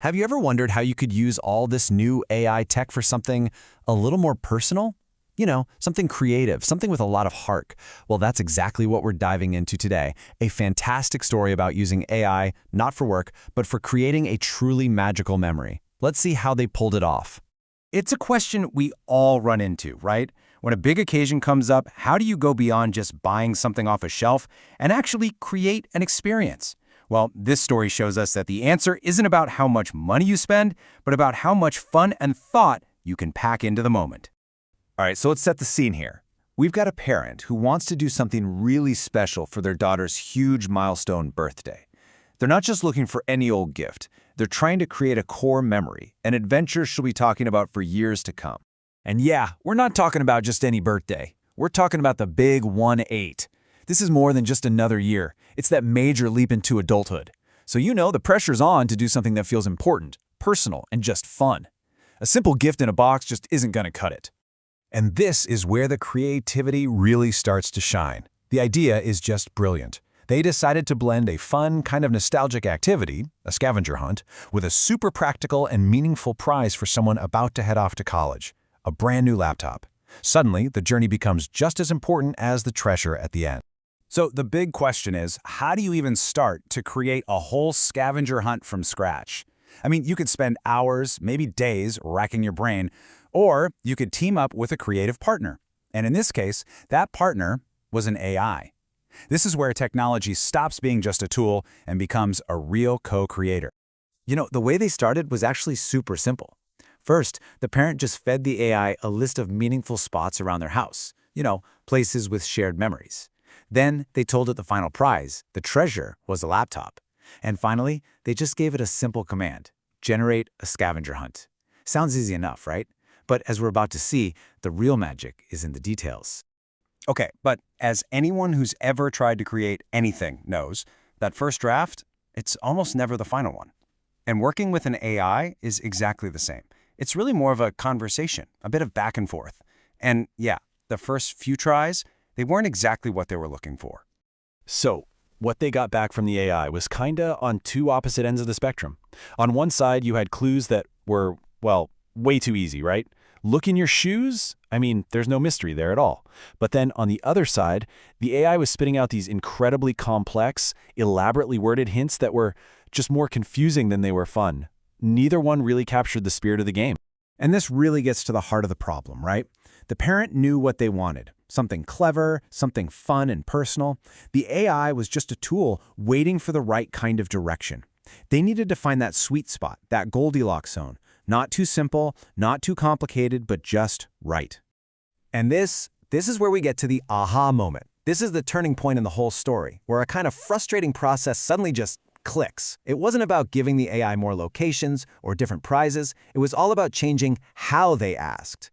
Have you ever wondered how you could use all this new AI tech for something a little more personal? Something creative, something with a lot of heart. Well, that's exactly what we're diving into today. A fantastic story about using AI, not for work, but for creating a truly magical memory. Let's see how they pulled it off. It's a question we all run into, right? When a big occasion comes up, how do you go beyond just buying something off a shelf and actually create an experience? Well, this story shows us that the answer isn't about how much money you spend, but about how much fun and thought you can pack into the moment. All right, so let's set the scene here. We've got a parent who wants to do something really special for their daughter's huge milestone birthday. They're not just looking for any old gift. They're trying to create a core memory, an adventure she'll be talking about for years to come. And yeah, we're not talking about just any birthday. We're talking about the big 1-8. This is more than just another year. It's that major leap into adulthood. So the pressure's on to do something that feels important, personal, and just fun. A simple gift in a box just isn't going to cut it. And this is where the creativity really starts to shine. The idea is just brilliant. They decided to blend a fun, kind of nostalgic activity, a scavenger hunt, with a super practical and meaningful prize for someone about to head off to college, a brand new laptop. Suddenly, the journey becomes just as important as the treasure at the end. So the big question is, how do you even start to create a whole scavenger hunt from scratch? I mean, you could spend hours, maybe days, racking your brain, or you could team up with a creative partner. And in this case, that partner was an AI. This is where technology stops being just a tool and becomes a real co-creator. The way they started was actually super simple. First, the parent just fed the AI a list of meaningful spots around their house, places with shared memories. Then they told it the final prize, the treasure, was a laptop. And finally, they just gave it a simple command: generate a scavenger hunt. Sounds easy enough, right? But as we're about to see, the real magic is in the details. Okay, but as anyone who's ever tried to create anything knows, that first draft, it's almost never the final one. And working with an AI is exactly the same. It's really more of a conversation, a bit of back and forth. And yeah, the first few tries, they weren't exactly what they were looking for. So, what they got back from the AI was kinda on two opposite ends of the spectrum. On one side, you had clues that were, well, way too easy, right? Look in your shoes? I mean, there's no mystery there at all. But then on the other side, the AI was spitting out these incredibly complex, elaborately worded hints that were just more confusing than they were fun. Neither one really captured the spirit of the game. And this really gets to the heart of the problem, right? The parent knew what they wanted. Something clever, something fun and personal. The AI was just a tool waiting for the right kind of direction. They needed to find that sweet spot, that Goldilocks zone. Not too simple, not too complicated, but just right. And this is where we get to the aha moment. This is the turning point in the whole story, where a kind of frustrating process suddenly just clicks. It wasn't about giving the AI more locations or different prizes. It was all about changing how they asked.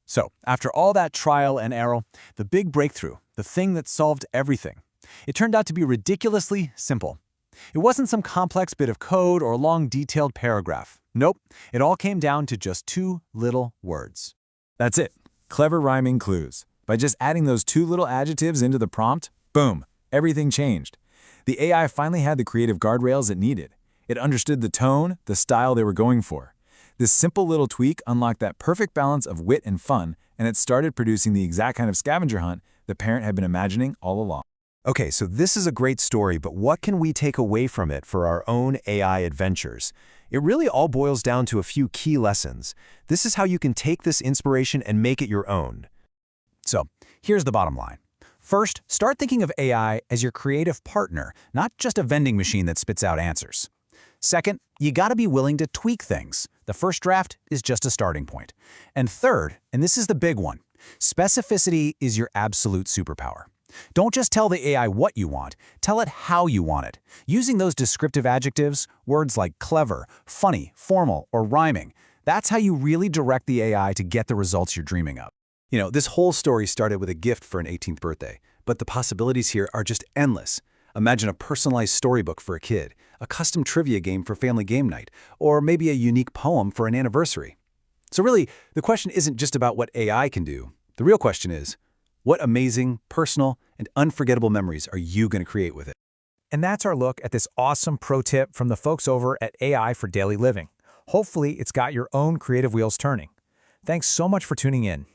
So, after all that trial and error, the big breakthrough, the thing that solved everything, it turned out to be ridiculously simple. It wasn't some complex bit of code or long detailed paragraph. Nope, it all came down to just two little words. That's it. Clever rhyming clues. By just adding those two little adjectives into the prompt, boom, everything changed. The AI finally had the creative guardrails it needed. It understood the tone, the style they were going for. This simple little tweak unlocked that perfect balance of wit and fun, and it started producing the exact kind of scavenger hunt the parent had been imagining all along. Okay, so this is a great story, but what can we take away from it for our own AI adventures? It really all boils down to a few key lessons. This is how you can take this inspiration and make it your own. So, here's the bottom line. First, start thinking of AI as your creative partner, not just a vending machine that spits out answers. Second, you gotta be willing to tweak things. The first draft is just a starting point. And third, and this is the big one, specificity is your absolute superpower. Don't just tell the AI what you want, tell it how you want it. Using those descriptive adjectives, words like clever, funny, formal, or rhyming, that's how you really direct the AI to get the results you're dreaming of. This whole story started with a gift for an 18th birthday, but the possibilities here are just endless. Imagine a personalized storybook for a kid, a custom trivia game for family game night, or maybe a unique poem for an anniversary. So really, the question isn't just about what AI can do. The real question is, what amazing, personal, and unforgettable memories are you going to create with it? And that's our look at this awesome pro tip from the folks over at AI for Daily Living. Hopefully, it's got your own creative wheels turning. Thanks so much for tuning in.